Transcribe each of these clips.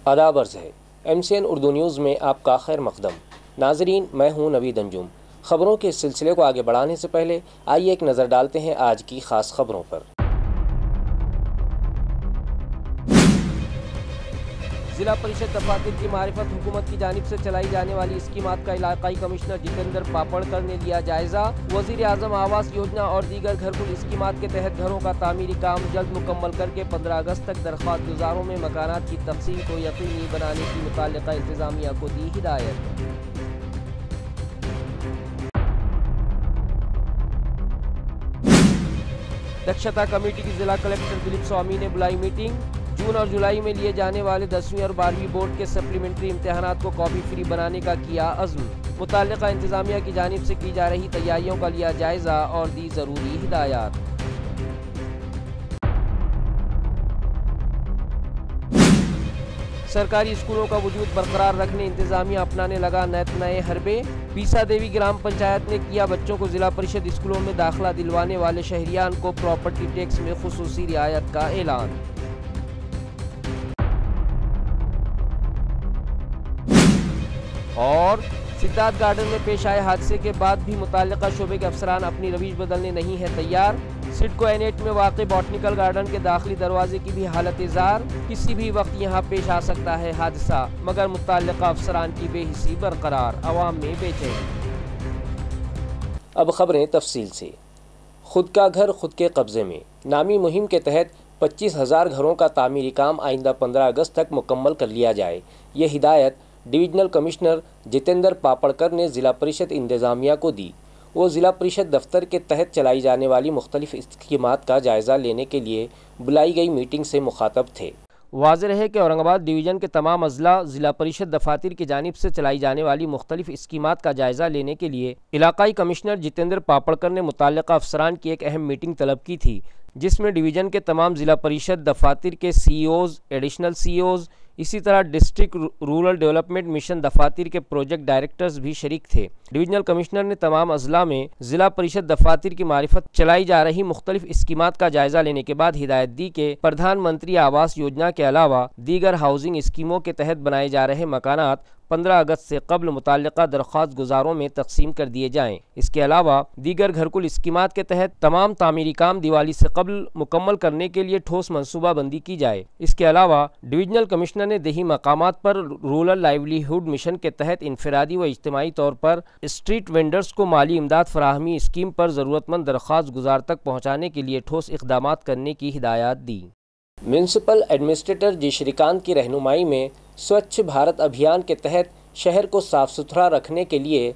آداب عرض ہے MCN اردو نیوز میں آپ کا خیر مقدم۔ ناظرین، میں ہوں نوید انجم۔ خبروں کے اس سلسلے کو آگے بڑھانے سے پہلے آئیے ایک نظر ڈالتے ہیں آج کی خاص خبروں پر۔ ضلع پریشد دفاتر کی معرفت حکومت کی جانب سے چلائی جانے والی اسکیمات کا علاقائی کمشنر جتیندر پاپڑکر نے لیا جائزہ۔ وزیر اعظم آواس یوجنا اور دیگر گھر کل اسکیمات کے تحت گھروں کا تعمیری کام جلد مکمل کر کے 15 اگست تک درخواست گزاروں میں مکانات کی تقسیم کو یقینی بنانے کی متعلقہ انتظامیہ کو دی ہدایت۔ دکشتا کمیٹی کی ضلع کلکٹر دلیپ سوامی نے بلائی میٹنگ۔ جون اور جولائی میں لیے جانے والے 10ویں اور 12ویں بورڈ کے سپلیمنٹری امتحانات کو کاپی فری بنانے کا کیا عزم۔ متعلقہ انتظامیہ کی جانب سے کی جا رہی تیاریوں کا لیا جائزہ اور دی ضروری ہدایات۔ سرکاری اسکولوں کا وجود برقرار رکھنے انتظامیہ اپنانے لگا نئے حربے۔ پیسا دیوی گرام پنچایت نے کیا بچوں کو ضلع پریشد اسکولوں میں داخلہ دلوانے والے شہریان کو پراپرٹی ٹیکس میں خصوصی رعایت کا اعلان۔ اور سدھارتھ گارڈن میں پیش آئے حادثے کے بعد بھی متعلقہ شعبے کے افسران اپنی رویش بدلنے نہیں ہیں تیار۔ سڈکو N8 میں واقع بوٹنیکل گارڈن کے داخلی دروازے کی بھی حالت زار۔ کسی بھی وقت یہاں پیش آ سکتا ہے حادثہ، مگر متعلقہ افسران کی بے حسی برقرار، عوام میں بے چینی۔ اب خبریں تفصیل سے۔ خود کا گھر خود کے قبضے میں نامی مہم کے تحت 25,000 گھروں کا تعمیری کام آئندہ 15 اگست تک مکمل کر لیا جائے۔ یہ ہدایت ڈویژنل کمشنر جتیندر پاپڑکر نے ضلع پریشد انتظامیہ کو دی۔ وہ ضلع پریشد دفتر کے تحت چلائی جانے والی مختلف اسکیمات کا جائزہ لینے کے لیے بلائی گئی میٹنگ سے مخاطب تھے۔ واضح ہے کہ اورنگ آباد ڈویژن کے تمام اضلاع ضلع پریشد دفاتر کی جانب سے چلائی جانے والی مختلف اسکیمات کا جائزہ لینے کے لیے علاقائی کمشنر جتیندر پاپڑکر نے متعلقہ افسران کی ایک اہم میٹنگ طلب کی تھی، جس میں ڈویژن کے تمام ضلع پریشد دفاتر کے CEOs، ایڈیشنل CEOs، اسی طرح ڈسٹرکٹ رورل ڈیولپمنٹ مشن دفاتر کے پروجیکٹ ڈائریکٹرز بھی شریک تھے۔ ڈویژنل کمشنر نے تمام اضلاع میں ضلع پریشد دفاتر کی معرفت چلائی جا رہی مختلف اسکیمات کا جائزہ لینے کے بعد ہدایت دی کہ پردھان منتری آواس یوجنا کے علاوہ دیگر ہاؤسنگ اسکیموں کے تحت بنائے جا رہے مکانات 15 اگست سے قبل متعلقہ درخواست گزاروں میں تقسیم کر دیے جائیں۔ اس کے علاوہ دیگر گھر کل اسکیمات کے تحت تمام تعمیری کام دیوالی سے قبل مکمل کرنے کے لیے ٹھوس منصوبہ بندی کی جائے۔ اس کے علاوہ ڈویژنل کمشنر نے دیہی مقامات پر رورل لائیولی ہوڈ مشن کے تحت انفرادی و اجتماعی طور پر اسٹریٹ وینڈرز کو مالی امداد فراہمی اسکیم پر ضرورت مند درخواست گزار تک پہنچانے کے لیے ٹھوس اقدامات کرنے کی ہدایات دی۔ میونسپل ایڈمنسٹریٹر جی شریکانت کی رہنمائی میں سوچھ بھارت ابھیان کے تحت شہر کو صاف ستھرا رکھنے کے لیے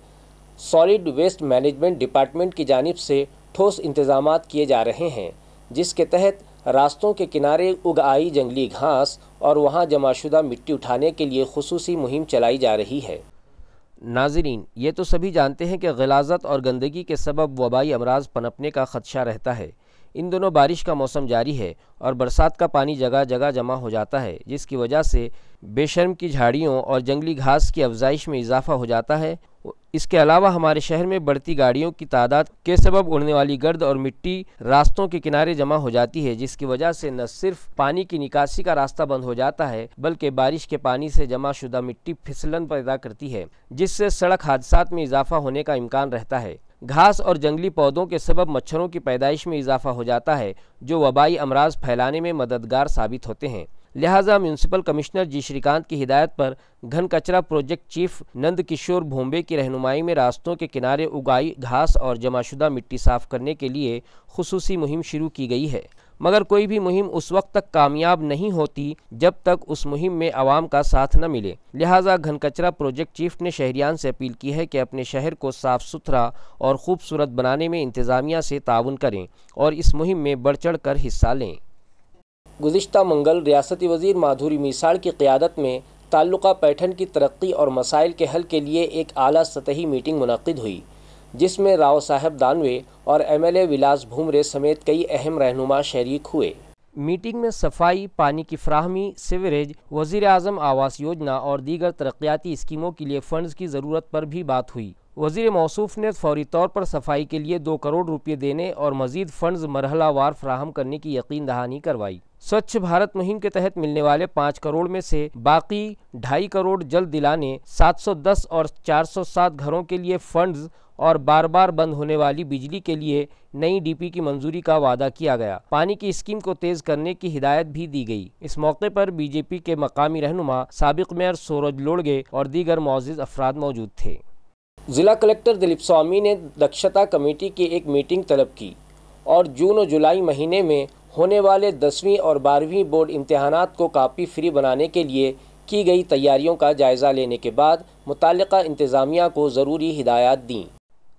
سالڈ ویسٹ مینجمنٹ ڈپارٹمنٹ کی جانب سے ٹھوس انتظامات کیے جا رہے ہیں، جس کے تحت راستوں کے کنارے اگ آئی جنگلی گھاس اور وہاں جمع شدہ مٹی اٹھانے کے لیے خصوصی مہم چلائی جا رہی ہے۔ ناظرین، یہ تو سبھی جانتے ہیں کہ غلاظت اور گندگی کے سبب وبائی امراض پنپنے کا خدشہ رہتا ہے۔ ان دنوں بارش کا موسم جاری ہے اور برسات کا پانی جگہ جگہ جمع ہو جاتا ہے، جس کی وجہ سے بے شرم کی جھاڑیوں اور جنگلی گھاس کی افزائش میں اضافہ ہو جاتا ہے۔ اس کے علاوہ ہمارے شہر میں بڑھتی گاڑیوں کی تعداد کے سبب اڑنے والی گرد اور مٹی راستوں کے کنارے جمع ہو جاتی ہے، جس کی وجہ سے نہ صرف پانی کی نکاسی کا راستہ بند ہو جاتا ہے بلکہ بارش کے پانی سے جمع شدہ مٹی پھسلن پیدا کرتی ہے، جس سے سڑک حادثات میں اضافہ ہونے کا امکان رہتا ہے۔ گھاس اور جنگلی پودوں کے سبب مچھروں کی پیدائش میں اضافہ ہو جاتا ہے، جو وبائی امراض پھیلانے میں مددگار ثابت ہوتے ہیں۔ لہٰذا میونسپل کمشنر جی شریکانت کی ہدایت پر گھن کچرا پروجیکٹ چیف نند کشور بھومبے کی رہنمائی میں راستوں کے کنارے اگائی گھاس اور جمع شدہ مٹی صاف کرنے کے لیے خصوصی مہم شروع کی گئی ہے، مگر کوئی بھی مہم اس وقت تک کامیاب نہیں ہوتی جب تک اس مہم میں عوام کا ساتھ نہ ملے۔ لہٰذا گھن کچرا پروجیکٹ چیف نے شہریان سے اپیل کی ہے کہ اپنے شہر کو صاف ستھرا اور خوبصورت بنانے میں انتظامیہ سے تعاون کریں اور اس مہم میں بڑھ چڑھ کر حصہ لیں۔ گزشتہ منگل ریاستی وزیر مادھوری میساڑ کی قیادت میں تعلقہ پیٹھن کی ترقی اور مسائل کے حل کے لیے ایک اعلیٰ سطحی میٹنگ منعقد ہوئی، جس میں راؤ صاحب دانوے اور MLA ولاس بھومرے سمیت کئی اہم رہنما شریک ہوئے۔ میٹنگ میں صفائی، پانی کی فراہمی، سیوریج، وزیر اعظم آواس یوجنا اور دیگر ترقیاتی اسکیموں کے لیے فنڈز کی ضرورت پر بھی بات ہوئی۔ वज़ीर मौसूफ ने फौरी तौर पर सफाई के लिए 2 करोड़ रुपये देने और मज़ीद फंड्स मरहलावार फराहम करने की यकीन दहानी करवाई। स्वच्छ भारत मुहिम के तहत मिलने वाले 5 करोड़ में से बाकी 2.5 करोड़ जल्द दिलाने, 710 और 407 घरों के लिए फंड्स और बार बार बंद होने वाली बिजली के लिए नई डीपी की मंजूरी का वादा किया गया। पानी की स्कीम को तेज करने की हिदायत भी दी गई। इस मौके पर बीजेपी के मकामी रहनुमा, साबिक मेयर सूरज लोड़गे और दीगर मुअज़्ज़िज़ अफराद मौजूद थे। जिला कलेक्टर दिलीप स्वामी ने दक्षता कमेटी की एक मीटिंग तलब की और जून और जुलाई महीने में होने वाले 10वीं और 12वीं बोर्ड इम्तिहानात को कापी फ्री बनाने के लिए की गई तैयारियों का जायज़ा लेने के बाद मुताल्लिक़ा इंतज़ामिया को ज़रूरी हिदायत दीं।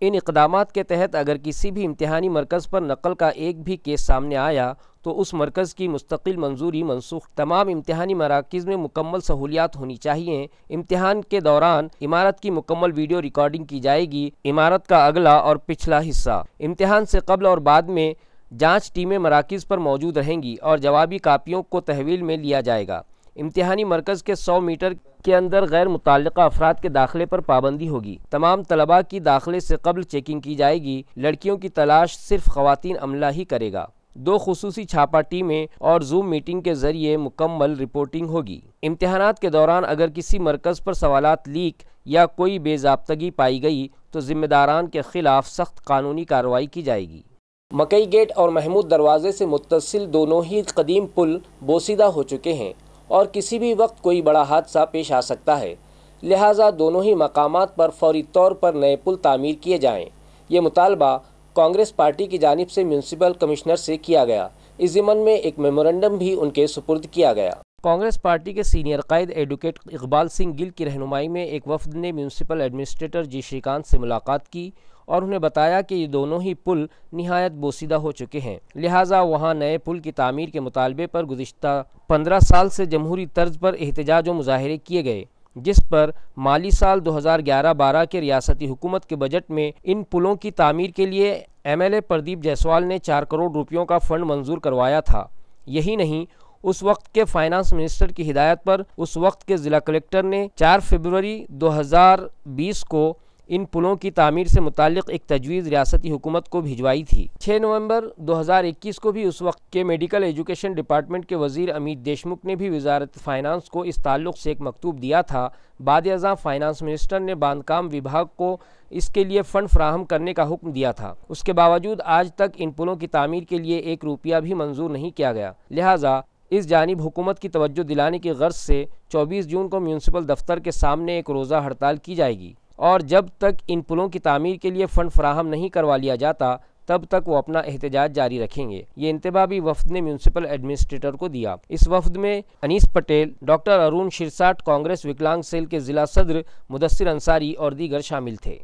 इन इक़दामात के तहत अगर किसी भी इम्तिहानी मरकज़ पर नकल का एक भी केस सामने आया तो उस मरकज़ की मुस्तकिल मंजूरी मनसूख। तमाम इम्तिहानी मराकिज़ में मुकम्मल सहूलियात होनी चाहिए। इम्तिहान के दौरान इमारत की मुकम्मल वीडियो रिकॉर्डिंग की जाएगी। इमारत का अगला और पिछला हिस्सा। इम्तिहान से कब्ल और बाद में जांच टीमें मराकिज़ पर मौजूद रहेंगी और जवाबी कापियों को तहवील में लिया जाएगा। इम्तिहानी मरकज़ के 100 मीटर के अंदर गैर मुताल्लिक़ा अफराद के दाखिले पर पाबंदी होगी। तमाम तलबा की दाखिले से कब्ल चेकिंग की जाएगी। लड़कियों की तलाश सिर्फ ख़वातीन अमला ही करेगा। 2 खुसूसी छापा टीमें और जूम मीटिंग के ज़रिए मुकम्मल रिपोर्टिंग होगी। इम्तिहानात के दौरान अगर किसी मरकज़ पर सवालात लीक या कोई बेज़ाब्तगी पाई गई तो ज़िम्मेदारान के ख़िलाफ़ सख्त कानूनी कार्रवाई की जाएगी। मकई गेट और महमूद दरवाज़े से मुत्तसिल दोनों ही कदीम पुल बोसीदा हो चुके हैं और किसी भी वक्त कोई बड़ा हादसा पेश आ सकता है, लिहाजा दोनों ही मकामात पर फौरी तौर पर नए पुल तामीर किए जाएँ। ये मुतालबा कांग्रेस पार्टी की जानिब से म्यूनसिपल कमिश्नर से किया गया। इस ज़िमन में एक मेमोरेंडम भी उनके सुपुर्द किया गया। कांग्रेस पार्टी के सीनियर कायद एडवोकेट इकबाल सिंह गिल की रहनुमाई में एक वफद ने म्यूनसिपल एडमिनिस्ट्रेटर जी श्रीकांत से मुलाकात की और उन्हें बताया कि ये दोनों ही पुल निहायत बोसीदा हो चुके हैं, लिहाजा वहाँ नए पुल की तामीर के मुतालबे पर गुज़िश्ता 15 साल से जमहूरी तर्ज पर एहतजाज व मुजाहरे किए गए, जिस पर माली साल 2011-12 के रियासती हुकूमत के बजट में इन पुलों की तामीर के लिए MLA प्रदीप जायसवाल ने 4 करोड़ रुपयों का फ़ंड मंजूर करवाया था। यही नहीं, उस वक्त के फाइनेंस मिनिस्टर की हिदायत पर उस वक्त के ज़िला कलेक्टर ने 4 फरवरी 2020 को इन पुलों की तामीर से मुताल्लिक़ एक तजवीज़ रियासती हुकूमत को भिजवाई थी। 6 नवंबर 2021 को भी उस वक्त के मेडिकल एजुकेशन डिपार्टमेंट के वज़ीर अमित देशमुख ने भी वज़ारत फ़ाइनेंस को इस ताल्लुक़ से एक मकतूब दिया था। बाद-ए-अज़ां फाइनेंस मिनिस्टर ने बांधकाम विभाग को इसके लिए फ़ंड फराहम करने का हुक्म दिया था। उसके बावजूद आज तक इन पुलों की तामीर के लिए 1 रुपया भी मंजूर नहीं किया गया। लिहाजा इस जानिब हुकूमत की तवज्जो दिलाने की गर्ज से 24 जून को म्यूनसिपल दफ्तर के सामने एक रोज़ा हड़ताल की जाएगी और जब तक इन पुलों की तामीर के लिए फ़ंड फराहम नहीं करवा लिया जाता तब तक वो अपना एहतजाज जारी रखेंगे। ये इंतबा भी वफद ने म्यूनसिपल एडमिनिस्ट्रेटर को दिया। इस वफद में अनीस पटेल, डॉक्टर अरुण शिरसाट, कांग्रेस विकलांग सेल के ज़िला सदर मुदस्सिर अंसारी और दीगर शामिल थे।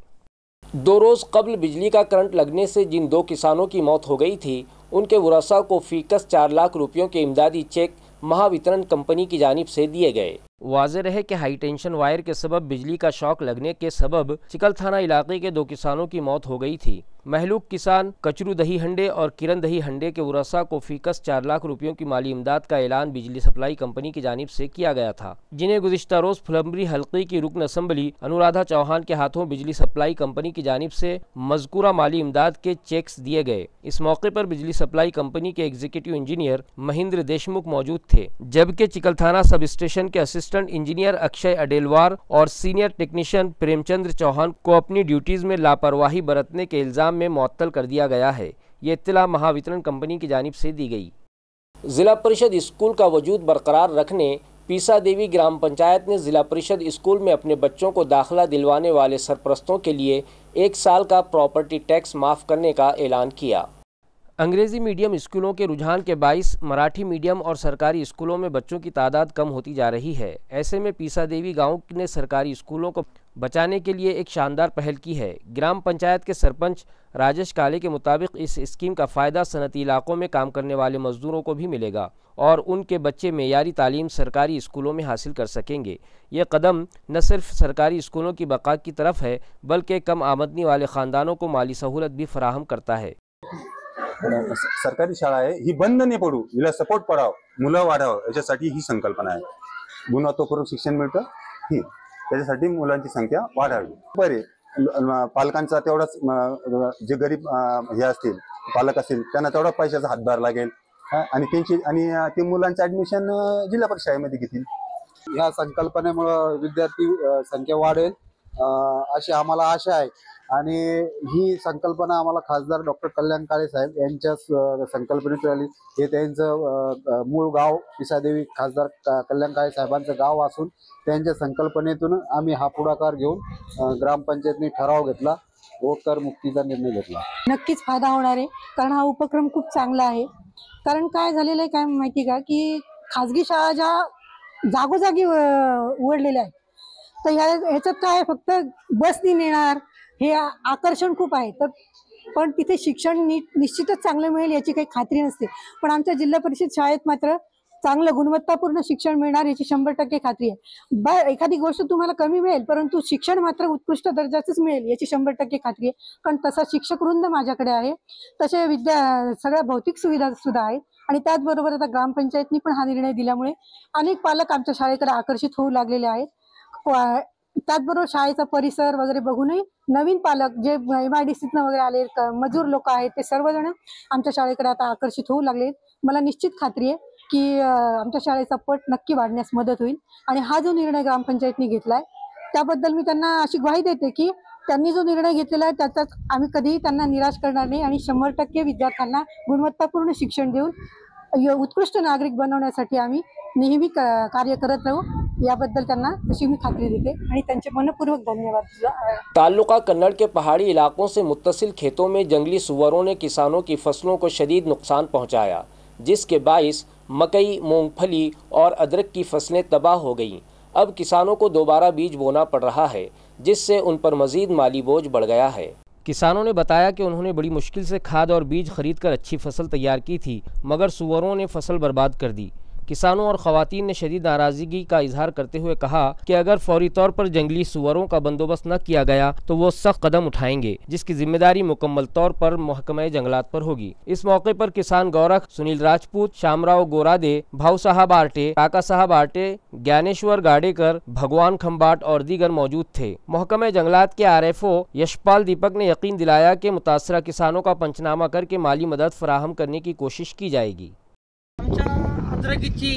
2 रोज़ कबल बिजली का करंट लगने से जिन 2 किसानों की मौत हो गई थी, उनके वरसा को फ़ीकस 4 लाख रुपयों के इमदादी चेक महावितरण कंपनी की जानिब से दिए गए। वाज़ेह रहे कि हाई टेंशन वायर के सबब बिजली का शॉक लगने के सबब चिकल थाना इलाके के 2 किसानों की मौत हो गई थी। महलूक किसान कचरू दही हंडे और किरण दही हंडे के वरसा को फ़ीकस 4 लाख रुपयों की माली इमदाद का ऐलान बिजली सप्लाई कंपनी की जानिब से किया गया था, जिन्हें गुज़िश्ता रोज़ फुलम्बरी हल्के की रुकन असम्बली अनुराधा चौहान के हाथों बिजली सप्लाई कंपनी की जानिब से मज़कूरा माली इमदाद के चेक्स दिए गए। इस मौके पर बिजली सप्लाई कंपनी के एग्जीक्यूटिव इंजीनियर महेंद्र देशमुख मौजूद थे, जबकि चिकल थाना सब स्टेशन के असिस्टेंट इंजीनियर अक्षय अडेलवार और सीनियर टेक्नीशियन प्रेमचंद्र चौहान को अपनी ड्यूटीज़ में लापरवाही बरतने के इल्ज़ाम में मुअत्तल कर दिया गया है। ये इत्तला महावितरण कंपनी की जानिब से दी गई। ज़िला परिषद स्कूल का वजूद बरकरार रखने पीसा देवी ग्राम पंचायत ने ज़िला परिषद स्कूल में अपने बच्चों को दाखिला दिलवाने वाले सरपरस्तों के लिए 1 साल का प्रॉपर्टी टैक्स माफ़ करने का ऐलान किया। अंग्रेज़ी मीडियम स्कूलों के रुझान के बाइस मराठी मीडियम और सरकारी स्कूलों में बच्चों की तादाद कम होती जा रही है। ऐसे में पीसा देवी गांव ने सरकारी स्कूलों को बचाने के लिए एक शानदार पहल की है। ग्राम पंचायत के सरपंच राजेश काले के मुताबिक इस स्कीम का फ़ायदा सनती इलाकों में काम करने वाले मज़दूरों को भी मिलेगा और उनके बच्चे मेयारी तालीम सरकारी स्कूलों में हासिल कर सकेंगे। ये कदम न सिर्फ सरकारी स्कूलों की बका की तरफ है बल्कि कम आमदनी वाले ख़ानदानों को माली सहूलत भी फराहम करता है। सरकारी शाळा आहे ही बंद नाही पडू, हिला सपोर्ट पडाव, मुलं वाढावं याच्यासाठी ही संकल्पना आहे। गुणवत्तापूर्ण शिक्षण मिळतं ही त्याच्यासाठी मुलांची संख्या वाढावी। बरे पालकांचा तेवढाच जे गरीब हे असतील पालक असतील त्यांना तेवढा पैशाचा हातभार लागेल आणि ते मुलांचं ऍडमिशन जिल्हा परिषद शाळेमध्ये घेतील. या संकल्पनेमुळे विद्यार्थी संख्या वाढेल अशी आम्हाला आशा आहे आणि ही संकल्पना आम्हाला खासदार डॉक्टर कल्याण काळे साहेब यांच्याच संकल्पनेतून आली. हे त्यांचं मूळ गाव पिसादेवी खासदार कल्याण काळे साहेबांचं गाव असून त्यांच्या संकल्पनेतून आम्ही हा पुढाकार घेऊन ग्रामपंचायतने ठराव घेतला व करमुक्तीचा निर्णय घेतला. नक्कीच फायदा होणार आहे कारण हा उपक्रम खूप चांगला आहे. कारण काय झालेलं आहे काय माहिती का की खाजगी शाळा ज्या जागोजागी उघडलेल्या आहेत तर ह्याच्यात काय फक्त बसनी नेणार हे आकर्षण खूप आहे तर पण तिथे शिक्षण निश्चितच चांगलं मिळेल याची काही खात्री नसते. पण आमच्या जिल्हा परिषद शाळेत मात्र चांगलं गुणवत्तापूर्ण शिक्षण मिळणार याची 100% खात्री आहे. एखादी गोष्ट तुम्हाला कमी मिळेल परंतु शिक्षण मात्र उत्कृष्ट दर्जाचंच मिळेल याची 100% खात्री आहे. कारण तसा शिक्षक वृंद माझ्याकडे आहे, तसे सगळ्या भौतिक सुविधा सुद्धा आहे आणि त्याचबरोबर आता ग्रामपंचायतनी पण हा निर्णय दिल्यामुळे अनेक पालक आमच्या शाळेकडे आकर्षित होऊ लागलेले आहेत. त्याचबरोबर शाळेचा परिसर वगैरे बघूनही नवीन पालक जे MIDCतनं वगैरे आले मजूर लोक आहेत ते सर्वजण आमच्या शाळेकडे आता आकर्षित होऊ लागले. मला निश्चित खात्री आहे की आमच्या शाळेचा पट नक्की वाढण्यास मदत होईल आणि हा जो निर्णय ग्रामपंचायतने घेतलाय त्याबद्दल मी त्यांना अशी ग्वाही देते की त्यांनी जो निर्णय घेतलेला आहे त्याच्यात आम्ही कधीही त्यांना निराश करणार नाही आणि 100% विद्यार्थ्यांना गुणवत्तापूर्ण शिक्षण देऊन उत्कृष्ट नागरिक बनवण्यासाठी आम्ही नेहमी कार्य करत राहू याबद्दल त्यांना तशी मी खात्री देते आणि त्यांचे मनपूर्वक धन्यवाद. ताल्लुका कन्नड़ के पहाड़ी इलाकों से मुत्तसिल खेतों में जंगली सुअरों ने किसानों की फसलों को शदीद नुकसान पहुंचाया, जिसके बाइस मकई, मूंगफली और अदरक की फसलें तबाह हो गईं. अब किसानों को दोबारा बीज बोना पड़ रहा है, जिससे उन पर मज़ीद माली बोझ बढ़ गया है. किसानों ने बताया कि उन्होंने बड़ी मुश्किल से खाद और बीज खरीद कर अच्छी फसल तैयार की थी, मगर सुअरों ने फसल बर्बाद कर दी. किसानों और ख़वातीन ने शदीद नाराज़गी का इजहार करते हुए कहा कि अगर फौरी तौर पर जंगली सुअरों का बंदोबस्त न किया गया तो वो सख्त कदम उठाएंगे, जिसकी जिम्मेदारी मुकम्मल तौर पर महकमा जंगलात पर होगी. इस मौके पर किसान गौरख, सुनील राजपूत, शामराव गोरादे, भाऊ साहब आर्टे, काका साहब आर्टे, ज्ञानेश्वर गाडेकर, भगवान खम्बाट और दीगर मौजूद थे. महकमा जंगलात के RFO यशपाल दीपक ने यकीन दिलाया कि मुतासरा किसानों का पंचनामा करके माली मदद फराहम करने की कोशिश की जाएगी. अद्रकीची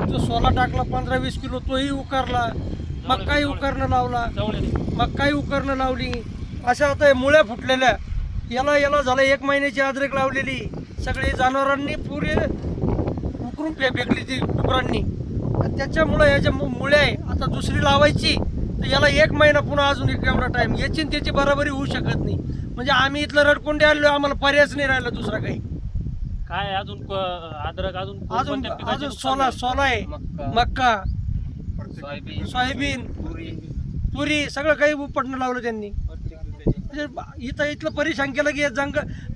जो सोला टाकला 15-20 किलो तोही उकारला, मक्काही उकरणं लावली. अशा आता मुळ्या फुटलेल्या याला झालं 1 महिन्याची अद्रक लावलेली सगळे जनावरांनी पुरे उकरून फेकली ती डुकरांनी. त्याच्यामुळे याच्या मुळ्या आहे आता दुसरी लावायची तर याला 1 महिना पुन्हा अजून एवढा टाइम याची त्याची बराबरी होऊ शकत नाही. म्हणजे आम्ही इथलं रडकोंडे आलो, आम्हाला पर्यायच नाही राहिला दुसरा काही. काय अजून अद्रक अजून सोला आहे, मक्का, सोयाबीन, तुरी सगळं काही उपटणं लावलं त्यांनी. म्हणजे इथलं परेशान केलं की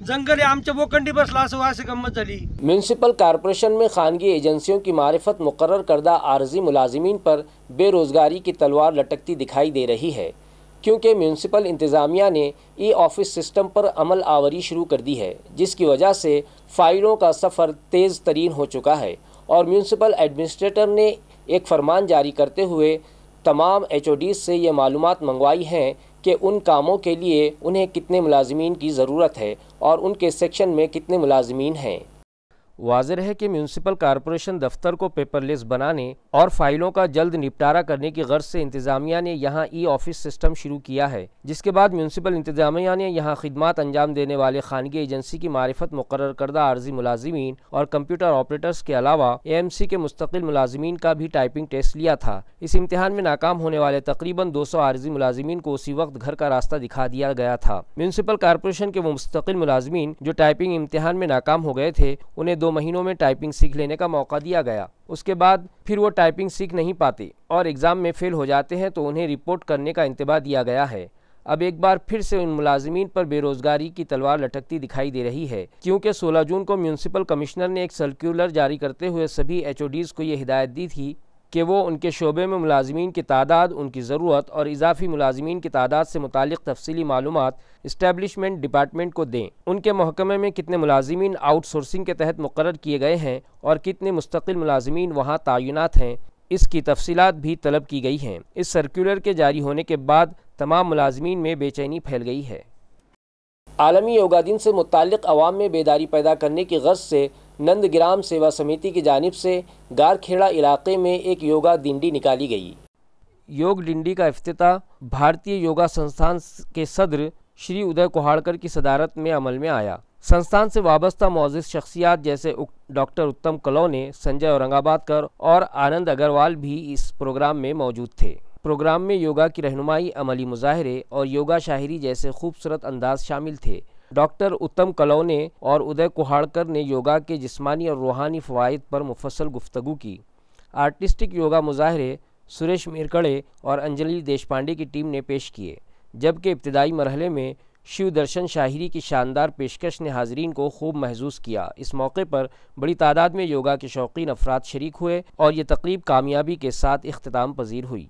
जंगल आमच्या बोकंडी बसला असं गंमत झाली. म्यूनसिपल कॉरपोरेशन में खानगी एजेंसियों की मारिफत मुकर्रर करदा आर्जी मुलाजिमीन पर बेरोजगारी की तलवार लटकती दिखाई दे रही है, क्योंकि म्यूनसिपल इंतज़ामिया ने ऑफिस सिस्टम पर अमल आवरी शुरू कर दी है, जिसकी वजह से फ़ाइलों का सफ़र तेज़ तरीन हो चुका है और म्यूनसिपल एडमिनिस्ट्रेटर ने एक फरमान जारी करते हुए तमाम HODs से ये मालूमात मंगवाई हैं कि उन कामों के लिए उन्हें कितने मुलाजिमीन की ज़रूरत है और उनके सेक्शन में कितने मुलाजिमीन हैं. वाज़ेह है कि म्यूनसिपल कॉरपोरेशन दफ्तर को पेपरलेस बनाने और फाइलों का जल्द निपटारा करने की गर्ज से इंतज़ामिया ने यहाँ ऑफिस सिस्टम शुरू किया है, जिसके बाद म्यूनसिपल इंतज़ामिया ने यहाँ खिदमात अंजाम देने वाले खानगी एजेंसी की मारिफत मुकर्रर करदा आर्जी मुलाजिमीन और कंप्यूटर ऑपरेटर्स के अलावा AMC के मुस्तकिल मुलाजिमीन का भी टाइपिंग टेस्ट लिया था. इस इम्तिहान में नाकाम होने वाले तकरीबन 200 आर्जी मुलाजिमीन को उसी वक्त घर का रास्ता दिखा दिया गया था. म्यूनसिपल कॉरपोरेशन के वो मुस्तकिल मुलाजिमीन जो टाइपिंग इम्तिहान में नाकाम हो गए थे, उन्हें 2 महीनों में टाइपिंग सीख लेने का मौका दिया गया. उसके बाद फिर वो टाइपिंग सीख नहीं पाते और एग्ज़ाम में फ़ेल हो जाते हैं तो उन्हें रिपोर्ट करने का इंतबाह दिया गया है. अब एक बार फिर से उन मुलाजिमीन पर बेरोज़गारी की तलवार लटकती दिखाई दे रही है, क्योंकि 16 जून को म्यूनसिपल कमिश्नर ने एक सर्कुलर जारी करते हुए सभी HODs को ये हिदायत दी थी कि वो उनके शोबे में मुलाजिमीन की तादाद, उनकी ज़रूरत और इजाफ़ी मुलाजिमीन की तादाद से मुतालिक तफसीली मालूमात इस्टेब्लिशमेंट डिपार्टमेंट को दें. उनके महकमे में कितने मुलाजिमीन आउटसोर्सिंग के तहत मुकर्रर किए गए हैं और कितने मुस्तकिल मुलाजिमीन वहाँ तैनात हैं, इसकी तफसीलात भी तलब की गई हैं. इस सर्कुलर के जारी होने के बाद तमाम मुलाजमीन में बेचैनी फैल गई है। आलमी योगा दिन से मुताल्लिक़ अवाम में बेदारी पैदा करने की गर्ज से नंदग्राम सेवा समिति की जानिब से गारखेड़ा इलाके में एक योगा डिंडी निकाली गई। योग डिंडी का इफ्तिताह भारतीय योगा संस्थान के सदर श्री उदय कुहाड़कर की सदारत में अमल में आया। संस्थान से वाबस्ता मौजूद शख्सियात जैसे डॉक्टर उत्तम कलोने, संजय औरंगाबादकर और आनंद अग्रवाल भी इस प्रोग्राम में मौजूद थे। प्रोग्राम में योगा की रहनुमाई, अमली मुजाहरे और योगा शायरी जैसे खूबसूरत अंदाज शामिल थे। डॉक्टर उत्तम कलोने और उदय कुहाड़कर ने योगा के जिस्मानी और रूहानी फ़वाइद पर मुफस्सल गुफ्तगू की। आर्टिस्टिक योगा मुजाहरे सुरेश मिरकड़े और अंजलि देशपांडे की टीम ने पेश किए, जबकि इब्तिदाई मरहले में शिव दर्शन शायरी की शानदार पेशकश ने हाज़रीन को खूब महसूस किया। इस मौके पर बड़ी तादाद में योगा के शौकीन अफराद शरीक हुए और ये तकरीब कामयाबी के साथ इख्तिताम पजीर हुई।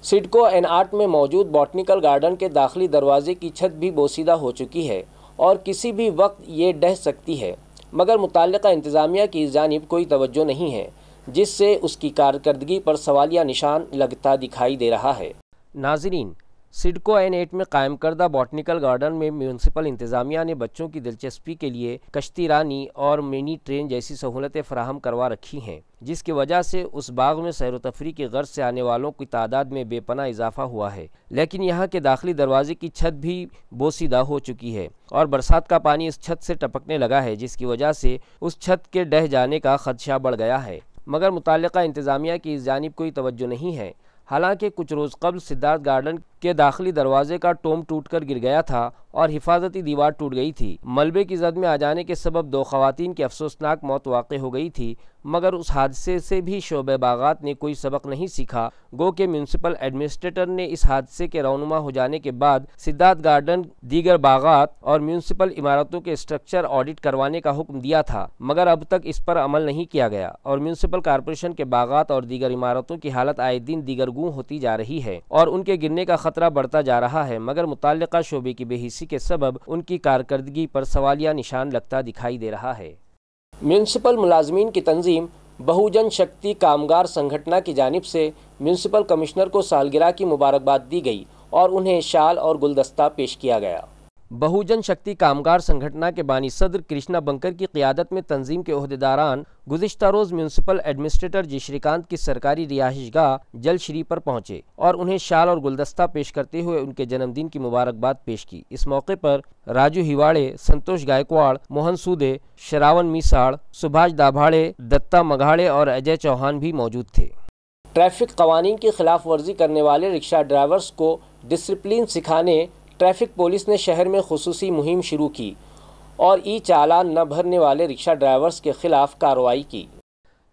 सिडको एन आर्ट में मौजूद बॉटनिकल गार्डन के दाखिली दरवाजे की छत भी बोसीदा हो चुकी है और किसी भी वक्त ये ढह सकती है, मगर मुताल्लिका इंतज़ामिया की जानिब कोई तवज्जो नहीं है, जिससे उसकी कारकर्दगी पर सवालिया निशान लगता दिखाई दे रहा है। नाज़रीन, सिडको एन 8 में कायम करदा बॉटनिकल गार्डन में म्यूनसिपल इंतज़ामिया ने बच्चों की दिलचस्पी के लिए कश्ती रानी और मिनी ट्रेन जैसी सहूलतें फराहम करवा रखी हैं, जिसकी वजह से उस बाग में सैर व तफरी की गर्ज से आने वालों की तादाद में बेपनाह इजाफा हुआ है। लेकिन यहाँ के दाखिली दरवाजे की छत भी बोसीदा हो चुकी है और बरसात का पानी इस छत से टपकने लगा है, जिसकी वजह से उस छत के ढह जाने का खदशा बढ़ गया है, मगर मुताल्लिका इंतज़ामिया की इस जानिब कोई तवज्जो नहीं है। हालांकि कुछ रोज़ कबल सिद्धार्थ गार्डन के दाखिली दरवाजे का टोम टूटकर गिर गया था और हिफाजती दीवार टूट गई थी। मलबे की जद में आ जाने के सबब 2 ख़वातीन की अफसोसनाक मौत वाक़ हो गई थी, मगर उस हादसे से भी शोबे बागात ने कोई सबक नहीं सीखा। गो के म्यूनसिपल एडमिनिस्ट्रेटर ने इस हादसे के रौनुमा हो जाने के बाद सिद्धार्थ गार्डन, दीगर बागात और म्यूनसिपल इमारतों के स्ट्रक्चर ऑडिट करवाने का हुक्म दिया था, मगर अब तक इस पर अमल नहीं किया गया और म्यूनसिपल कॉरपोरेशन के बागात और दीगर इमारतों की हालत आए दिन दीगरगू होती जा रही है और उनके गिरने का खतरा बढ़ता जा रहा है, मगर मुताल्लिका शोबे की बेहिसी के सबब उनकी कारकर्दगी पर सवालिया निशान लगता दिखाई दे रहा है। म्यूनसिपल मुलाजमीन की तंजीम बहुजन शक्ति कामगार संगठन की जानिब से म्यूनसिपल कमिश्नर को सालगिरह की मुबारकबाद दी गई और उन्हें शाल और गुलदस्ता पेश किया गया। बहुजन शक्ति कामगार संगठन के बानी सदर कृष्णा बंकर की क़ियादत में तंजीम के ओहदेदारान गुज़िश्ता रोज़ म्यूनसिपल एडमिनिस्ट्रेटर जी श्रीकांत की सरकारी रिहाइशगाह जल श्री पर पहुँचे और उन्हें शाल और गुलदस्ता पेश करते हुए उनके जन्मदिन की मुबारकबाद पेश की। इस मौके पर राजू हिवाड़े, संतोष गायकवाड़, मोहन सूदे, श्रावण मीसाड़, सुभाष दाभाड़े, दत्ता मघाड़े और अजय चौहान भी मौजूद थे। ट्रैफिक कवानीन की खिलाफ वर्जी करने वाले रिक्शा ड्राइवर्स को डिसिप्लिन सिखाने ट्रैफिक पुलिस ने शहर में खुसूसी मुहिम शुरू की और ई चालान न भरने वाले रिक्शा ड्राइवर्स के खिलाफ कार्रवाई की।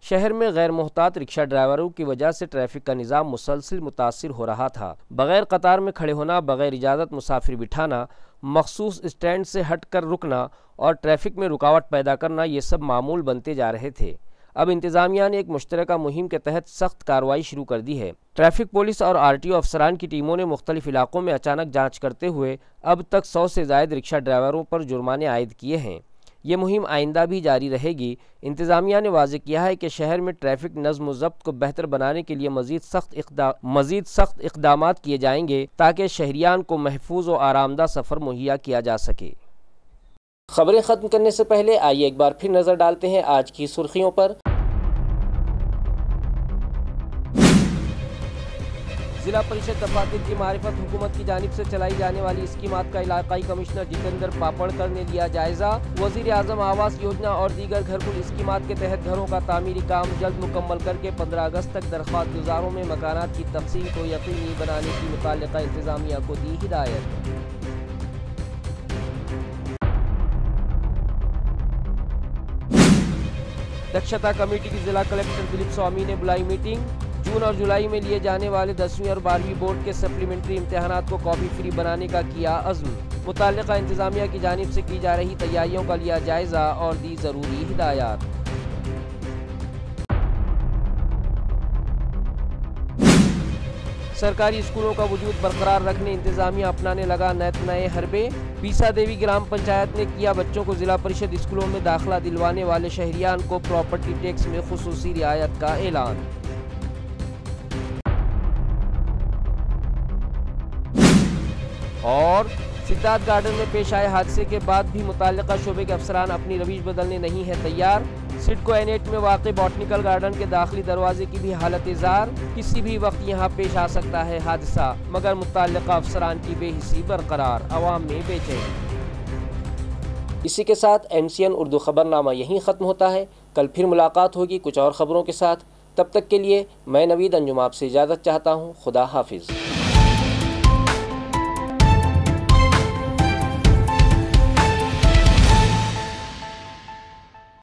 शहर में गैर मुहतात रिक्शा ड्राइवरों की वजह से ट्रैफिक का निज़ाम मुसलसल मुतासिर हो रहा था। बग़ैर कतार में खड़े होना, बग़ैर इजाज़त मुसाफिर बिठाना, मखसूस स्टैंड से हट कर रुकना और ट्रैफिक में रुकावट पैदा करना, ये सब मामूल बनते जा रहे थे। अब इंतज़ामिया ने एक मुश्तरका मुहिम के तहत सख्त कार्रवाई शुरू कर दी है। ट्रैफिक पुलिस और RTO अफसरान की टीमों ने मुख्तलिफ इलाकों में अचानक जांच करते हुए अब तक 100 से ज़ायद रिक्शा ड्राइवरों पर जुर्माने आयद किए हैं। ये मुहिम आइंदा भी जारी रहेगी। इंतज़ामिया ने वाज़ेह किया है कि शहर में ट्रैफिक नज़्म व ज़ब्त को बेहतर बनाने के लिए मज़ीद सख्त इक़दामात किए जाएंगे ताकि शहरियान को महफूज व आरामदा सफ़र मुहैया किया जा सके। खबरें ख़त्म करने से पहले आइए एक बार फिर नज़र डालते हैं आज की सुर्खियों पर। जिला परिषद दफातर की मारिफत हुकूमत की जानिब से चलाई जाने वाली स्कीमात का इलाकाई कमिश्नर जितेंद्र पापड़कर ने लिया जायजा। वज़ीर आज़म आवास योजना और दीगर घरकुल स्कीमात के तहत घरों का तामीरी काम जल्द मुकम्मल करके 15 अगस्त तक दरख्वास्त गुजारों में मकानात की तक़सीम को यकीनी बनाने की मुताल्लिका इंतज़ामिया को दी हिदायत। दक्षता कमेटी की जिला कलेक्टर दिलीप स्वामी ने बुलाई मीटिंग। जून और जुलाई में लिए जाने वाले 10वीं और 12वीं बोर्ड के सप्लीमेंट्री इम्तिहानात को कॉपी फ्री बनाने का किया अज़्म। मुताल्लिका इंतज़ामिया की जानिब से की जा रही तैयारियों का लिया जायजा और दी ज़रूरी हिदायत। सरकारी स्कूलों का वजूद बरकरार रखने इंतज़ामिया अपनाने लगा नए हरबे। बीसा देवी ग्राम पंचायत ने किया बच्चों को जिला परिषद स्कूलों में दाखिला दिलवाने वाले शहरियान को प्रॉपर्टी टैक्स में खुसूसी रियायत का ऐलान। और सिद्धार्थ गार्डन में पेश आए हादसे के बाद भी मुताल्लिका शोबे के अफसरान अपनी रवीश बदलने नहीं है तैयार। सिडको N8 में वाक़ई बॉटनिकल गार्डन के दाखिली दरवाजे की भी हालत इज़ार, किसी भी वक्त यहाँ पेश आ सकता है हादसा, मगर मुताल्लिका अफसरान की बेहिसी बरकरार, अवाम में बेचैनी। इसी के साथ MCN उर्दू खबरनामा यहीं ख़त्म होता है। कल फिर मुलाकात होगी कुछ और ख़बरों के साथ। तब तक के लिए मैं नवीद अंजुम आपसे इजाज़त चाहता हूँ। खुदा हाफिज़।